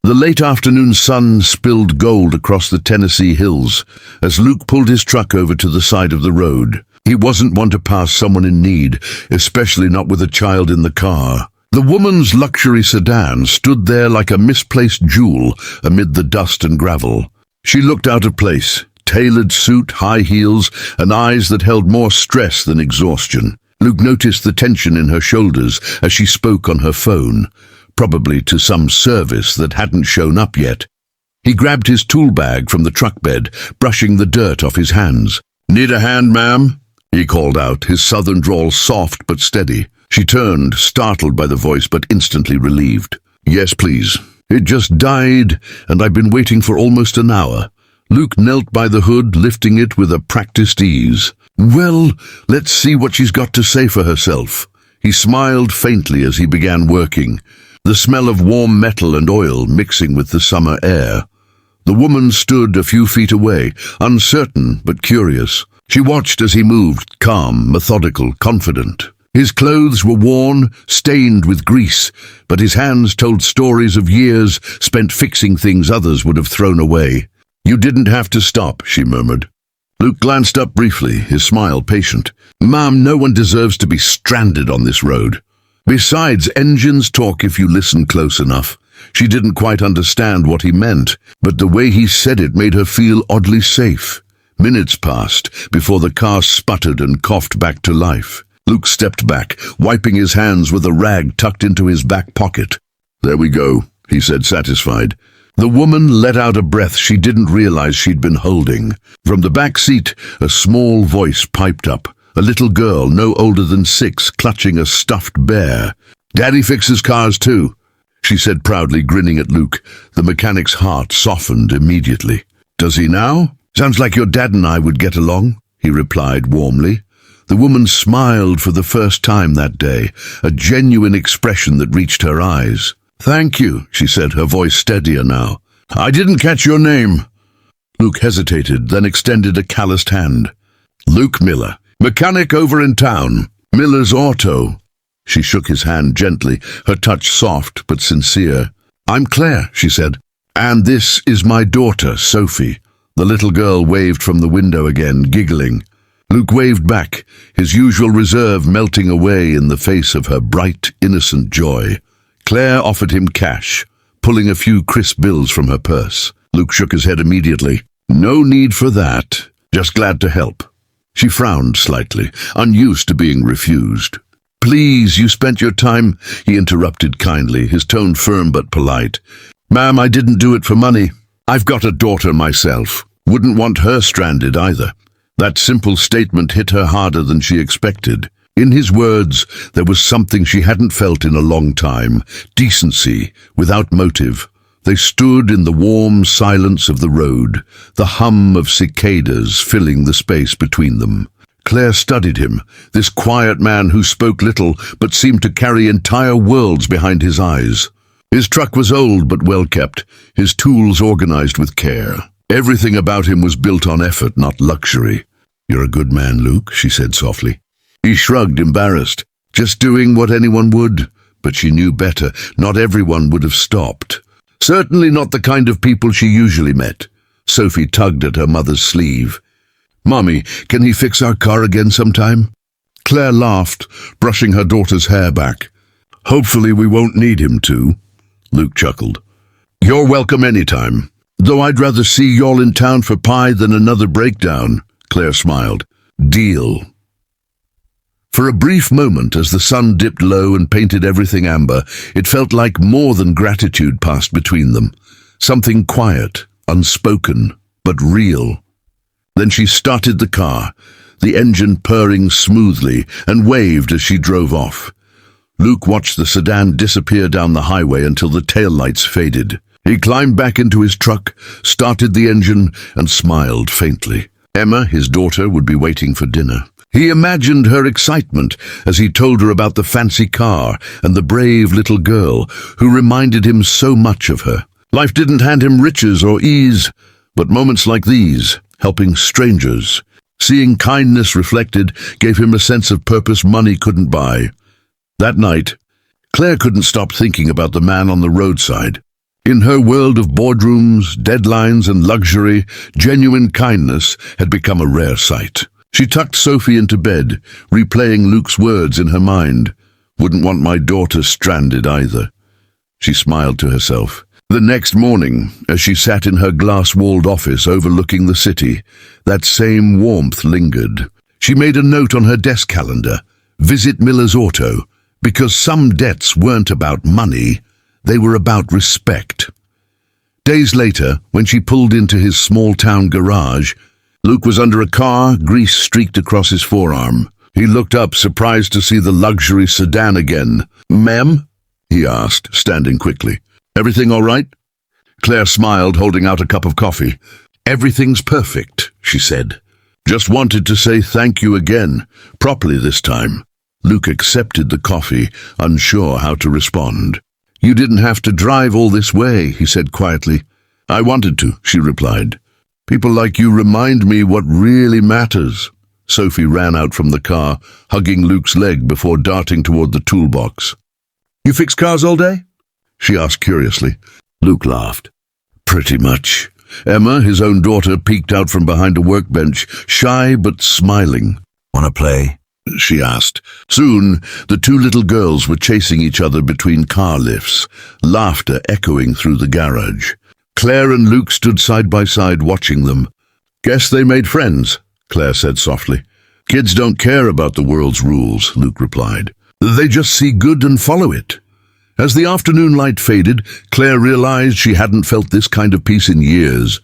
The late afternoon sun spilled gold across the Tennessee hills as Luke pulled his truck over to the side of the road. He wasn't one to pass someone in need, especially not with a child in the car. The woman's luxury sedan stood there like a misplaced jewel amid the dust and gravel. She looked out of place, tailored suit, high heels, and eyes that held more stress than exhaustion. Luke noticed the tension in her shoulders as she spoke on her phone, probably to some service that hadn't shown up yet. He grabbed his tool bag from the truck bed, brushing the dirt off his hands. "Need a hand, ma'am?" he called out, his southern drawl soft but steady. She turned, startled by the voice but instantly relieved. "Yes, please. It just died, and I've been waiting for almost an hour." Luke knelt by the hood, lifting it with a practiced ease. "Well, let's see what she's got to say for herself." He smiled faintly as he began working, the smell of warm metal and oil mixing with the summer air. The woman stood a few feet away, uncertain but curious. She watched as he moved, calm, methodical, confident. His clothes were worn, stained with grease, but his hands told stories of years spent fixing things others would have thrown away. "You didn't have to stop," she murmured. Luke glanced up briefly, his smile patient. "Ma'am, no one deserves to be stranded on this road. Besides, engines talk if you listen close enough." She didn't quite understand what he meant, but the way he said it made her feel oddly safe. Minutes passed before the car sputtered and coughed back to life. Luke stepped back, wiping his hands with a rag tucked into his back pocket. "There we go," he said, satisfied. The woman let out a breath she didn't realize she'd been holding. From the back seat, a small voice piped up. A little girl, no older than 6, clutching a stuffed bear. "Daddy fixes cars too," she said proudly, grinning at Luke. The mechanic's heart softened immediately. "Does he now? Sounds like your dad and I would get along," he replied warmly. The woman smiled for the first time that day, a genuine expression that reached her eyes. "Thank you," she said, her voice steadier now. "I didn't catch your name." Luke hesitated, then extended a calloused hand. "Luke Miller, mechanic over in town. Miller's Auto." She shook his hand gently, her touch soft but sincere. "I'm Claire," she said, "and this is my daughter, Sophie." The little girl waved from the window again, giggling. Luke waved back, his usual reserve melting away in the face of her bright, innocent joy. Claire offered him cash, pulling a few crisp bills from her purse. Luke shook his head immediately. "No need for that. Just glad to help." She frowned slightly, unused to being refused. "Please, you spent your time," he interrupted kindly, his tone firm but polite. "Ma'am, I didn't do it for money. I've got a daughter myself. Wouldn't want her stranded either." That simple statement hit her harder than she expected. In his words, there was something she hadn't felt in a long time, decency, without motive. They stood in the warm silence of the road, the hum of cicadas filling the space between them. Claire studied him, this quiet man who spoke little but seemed to carry entire worlds behind his eyes. His truck was old but well kept, his tools organized with care. Everything about him was built on effort, not luxury. "You're a good man, Luke," she said softly. He shrugged, embarrassed. Just doing what anyone would. But she knew better. Not everyone would have stopped. Certainly not the kind of people she usually met. Sophie tugged at her mother's sleeve. "Mommy, can he fix our car again sometime?" Claire laughed, brushing her daughter's hair back. "Hopefully we won't need him to." Luke chuckled. "You're welcome anytime. Though I'd rather see y'all in town for pie than another breakdown." Claire smiled. "Deal." For a brief moment, as the sun dipped low and painted everything amber, it felt like more than gratitude passed between them. Something quiet, unspoken, but real. Then she started the car, the engine purring smoothly, and waved as she drove off. Luke watched the sedan disappear down the highway until the taillights faded. He climbed back into his truck, started the engine, and smiled faintly. Emma, his daughter, would be waiting for dinner. He imagined her excitement as he told her about the fancy car and the brave little girl who reminded him so much of her. Life didn't hand him riches or ease, but moments like these, helping strangers, seeing kindness reflected, gave him a sense of purpose money couldn't buy. That night, Claire couldn't stop thinking about the man on the roadside. In her world of boardrooms, deadlines, and luxury, genuine kindness had become a rare sight. She tucked Sophie into bed, replaying Luke's words in her mind. Wouldn't want my daughter stranded either. She smiled to herself. The next morning, as she sat in her glass-walled office overlooking the city, that same warmth lingered. She made a note on her desk calendar, visit Miller's Auto, because some debts weren't about money, they were about respect. Days later, when she pulled into his small-town garage, Luke was under a car, grease streaked across his forearm. He looked up, surprised to see the luxury sedan again. "Ma'am?" he asked, standing quickly. "Everything all right?" Claire smiled, holding out a cup of coffee. "Everything's perfect," she said. "Just wanted to say thank you again, properly this time." Luke accepted the coffee, unsure how to respond. "You didn't have to drive all this way," he said quietly. "I wanted to," she replied. "People like you remind me what really matters." Sophie ran out from the car, hugging Luke's leg before darting toward the toolbox. "You fix cars all day?" she asked curiously. Luke laughed. "Pretty much." Emma, his own daughter, peeked out from behind a workbench, shy but smiling. "Wanna play?" she asked. Soon, the two little girls were chasing each other between car lifts, laughter echoing through the garage. Claire and Luke stood side by side watching them. "Guess they made friends," Claire said softly. "Kids don't care about the world's rules," Luke replied. "They just see good and follow it." As the afternoon light faded, Claire realized she hadn't felt this kind of peace in years.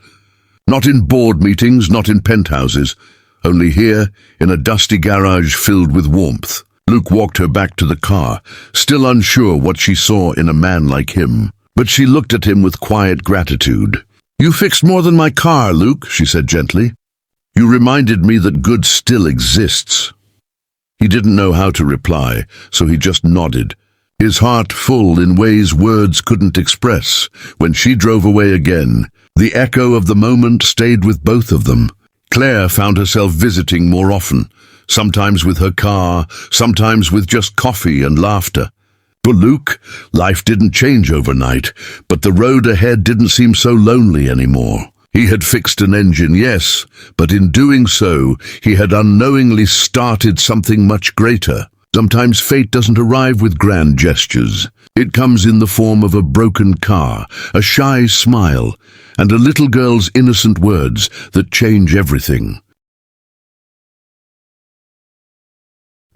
Not in board meetings, not in penthouses, only here, in a dusty garage filled with warmth. Luke walked her back to the car, still unsure what she saw in a man like him. But she looked at him with quiet gratitude. "You fixed more than my car, Luke," she said gently. "You reminded me that good still exists." He didn't know how to reply, so he just nodded, his heart full in ways words couldn't express. When she drove away again, the echo of the moment stayed with both of them. Claire found herself visiting more often, sometimes with her car, sometimes with just coffee and laughter. For Luke, life didn't change overnight, but the road ahead didn't seem so lonely anymore. He had fixed an engine, yes, but in doing so, he had unknowingly started something much greater. Sometimes fate doesn't arrive with grand gestures. It comes in the form of a broken car, a shy smile, and a little girl's innocent words that change everything.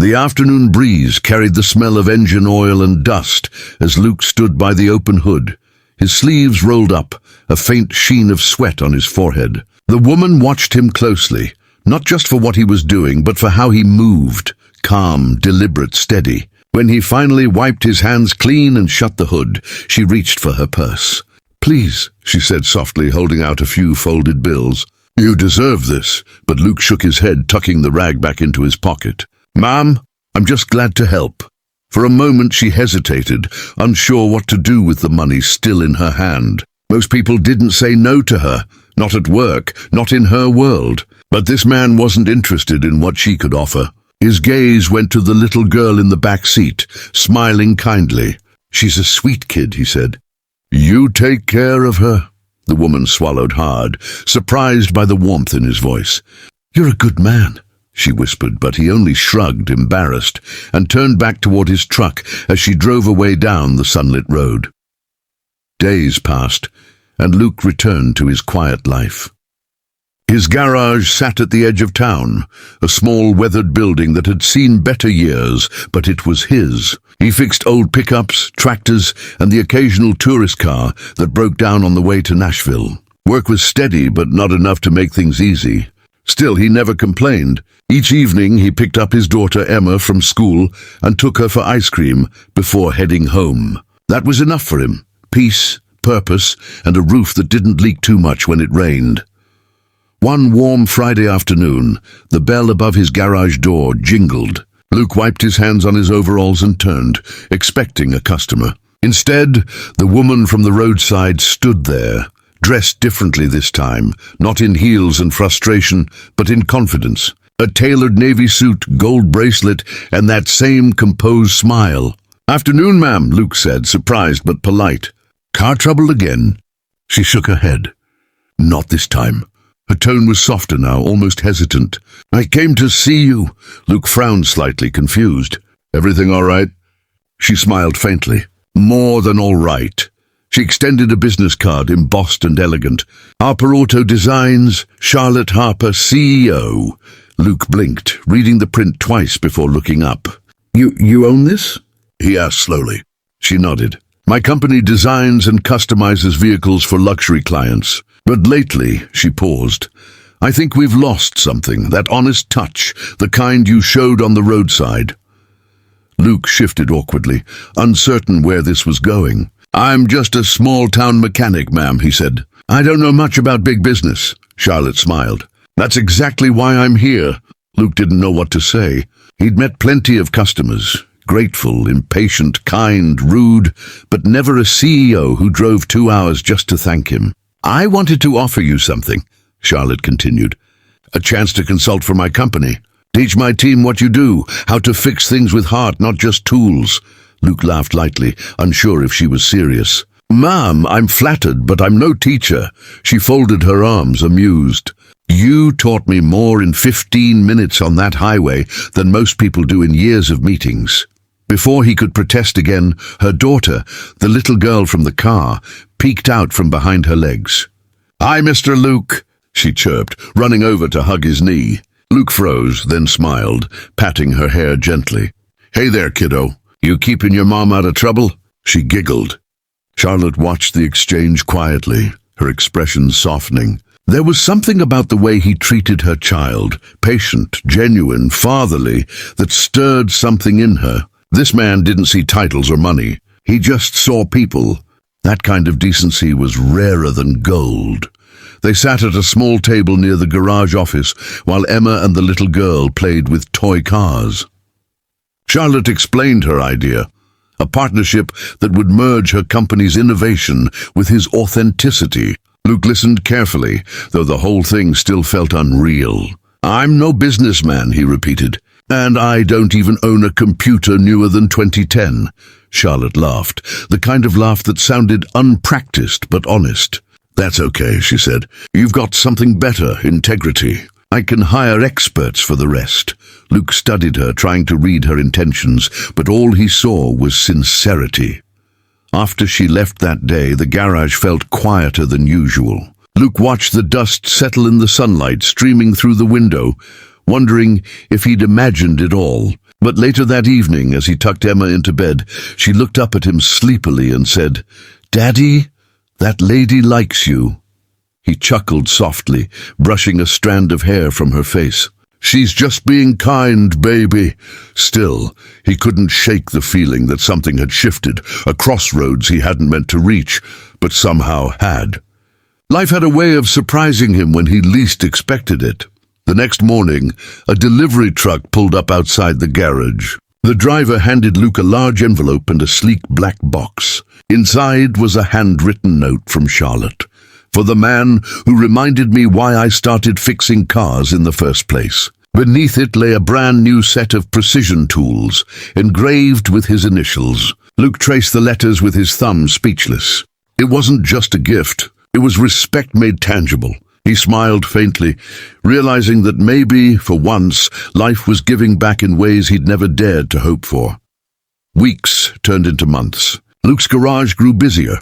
The afternoon breeze carried the smell of engine oil and dust as Luke stood by the open hood. His sleeves rolled up, a faint sheen of sweat on his forehead. The woman watched him closely, not just for what he was doing, but for how he moved, calm, deliberate, steady. When he finally wiped his hands clean and shut the hood, she reached for her purse. "Please," she said softly, holding out a few folded bills. "You deserve this," but Luke shook his head, tucking the rag back into his pocket. "Ma'am, I'm just glad to help." For a moment she hesitated, unsure what to do with the money still in her hand. Most people didn't say no to her, not at work, not in her world. But this man wasn't interested in what she could offer. His gaze went to the little girl in the back seat, smiling kindly. "She's a sweet kid," he said. "You take care of her." The woman swallowed hard, surprised by the warmth in his voice. "You're a good man," she whispered, but he only shrugged, embarrassed, and turned back toward his truck as she drove away down the sunlit road. Days passed, and Luke returned to his quiet life. His garage sat at the edge of town, a small weathered building that had seen better years, but it was his. He fixed old pickups, tractors, and the occasional tourist car that broke down on the way to Nashville. Work was steady, but not enough to make things easy. Still, he never complained. Each evening he picked up his daughter Emma from school and took her for ice cream before heading home. That was enough for him. Peace, purpose, and a roof that didn't leak too much when it rained. One warm Friday afternoon, the bell above his garage door jingled. Luke wiped his hands on his overalls and turned, expecting a customer. Instead, the woman from the roadside stood there, dressed differently this time, not in heels and frustration, but in confidence. A tailored navy suit, gold bracelet, and that same composed smile. "Afternoon, ma'am," Luke said, surprised but polite. Car trouble again? She shook her head. Not this time. Her tone was softer now, almost hesitant. I came to see you. Luke frowned slightly, confused. Everything all right? She smiled faintly. More than all right. She extended a business card, embossed and elegant. Harper Auto Designs, Charlotte Harper, CEO. Luke blinked, reading the print twice before looking up. You own this? He asked slowly. She nodded. My company designs and customizes vehicles for luxury clients. But lately, she paused, I think we've lost something, that honest touch, the kind you showed on the roadside. Luke shifted awkwardly, uncertain where this was going. I'm just a small-town mechanic, ma'am, he said. I don't know much about big business. Charlotte smiled. That's exactly why I'm here. Luke didn't know what to say. He'd met plenty of customers. Grateful, impatient, kind, rude, but never a CEO who drove 2 hours just to thank him. I wanted to offer you something, Charlotte continued. A chance to consult for my company. Teach my team what you do, how to fix things with heart, not just tools. Luke laughed lightly, unsure if she was serious. Ma'am, I'm flattered, but I'm no teacher. She folded her arms, amused. You taught me more in 15 minutes on that highway than most people do in years of meetings. Before he could protest again, her daughter, the little girl from the car, peeked out from behind her legs. Hi, Mr. Luke, she chirped, running over to hug his knee. Luke froze, then smiled, patting her hair gently. Hey there, kiddo. You keeping your mom out of trouble? She giggled. Charlotte watched the exchange quietly, her expression softening. There was something about the way he treated her child, patient, genuine, fatherly, that stirred something in her. This man didn't see titles or money. He just saw people. That kind of decency was rarer than gold. They sat at a small table near the garage office while Emma and the little girl played with toy cars. Charlotte explained her idea, a partnership that would merge her company's innovation with his authenticity. Luke listened carefully, though the whole thing still felt unreal. I'm no businessman, he repeated. And I don't even own a computer newer than 2010. Charlotte laughed, the kind of laugh that sounded unpracticed but honest. That's okay, she said. You've got something better, integrity. I can hire experts for the rest. Luke studied her, trying to read her intentions, but all he saw was sincerity. After she left that day, the garage felt quieter than usual. Luke watched the dust settle in the sunlight streaming through the window, wondering if he'd imagined it all. But later that evening, as he tucked Emma into bed, she looked up at him sleepily and said, Daddy, that lady likes you. He chuckled softly, brushing a strand of hair from her face. She's just being kind, baby. Still, he couldn't shake the feeling that something had shifted, a crossroads he hadn't meant to reach, but somehow had. Life had a way of surprising him when he least expected it. The next morning, a delivery truck pulled up outside the garage. The driver handed Luke a large envelope and a sleek black box. Inside was a handwritten note from Charlotte. For the man who reminded me why I started fixing cars in the first place. Beneath it lay a brand new set of precision tools, engraved with his initials. Luke traced the letters with his thumb, speechless. It wasn't just a gift. It was respect made tangible. He smiled faintly, realizing that maybe, for once, life was giving back in ways he'd never dared to hope for. Weeks turned into months. Luke's garage grew busier.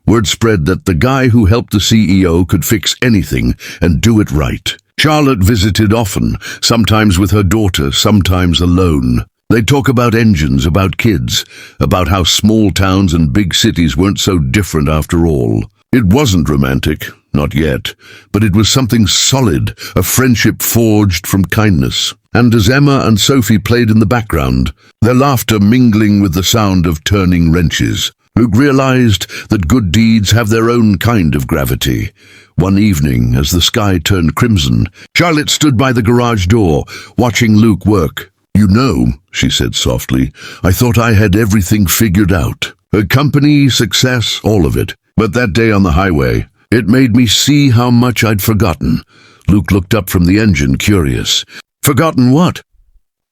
Word spread that the guy who helped the CEO could fix anything and do it right. Charlotte visited often, sometimes with her daughter, sometimes alone. They'd talk about engines, about kids, about how small towns and big cities weren't so different after all. It wasn't romantic, not yet, but it was something solid, a friendship forged from kindness. And as Emma and Sophie played in the background, their laughter mingling with the sound of turning wrenches, Luke realized that good deeds have their own kind of gravity. One evening, as the sky turned crimson, Charlotte stood by the garage door, watching Luke work. You know, she said softly, I thought I had everything figured out. Her company, success, all of it. But that day on the highway, it made me see how much I'd forgotten. Luke looked up from the engine, curious. Forgotten what?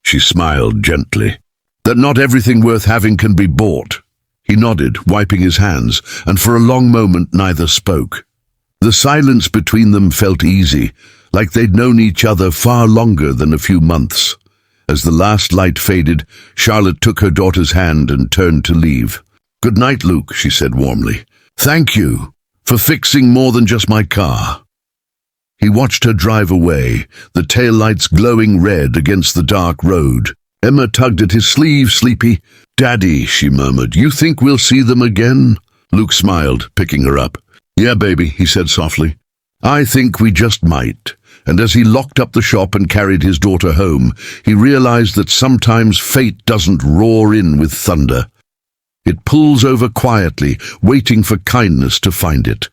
She smiled gently. That not everything worth having can be bought. He nodded, wiping his hands, and for a long moment neither spoke. The silence between them felt easy, like they'd known each other far longer than a few months. As the last light faded, Charlotte took her daughter's hand and turned to leave. "Good night, Luke," she said warmly. "Thank you for fixing more than just my car." He watched her drive away, the taillights glowing red against the dark road. Emma tugged at his sleeve, sleepy. "Daddy," she murmured, "you think we'll see them again?" Luke smiled, picking her up. "Yeah, baby," he said softly. "I think we just might." And as he locked up the shop and carried his daughter home, he realized that sometimes fate doesn't roar in with thunder. It pulls over quietly, waiting for kindness to find it.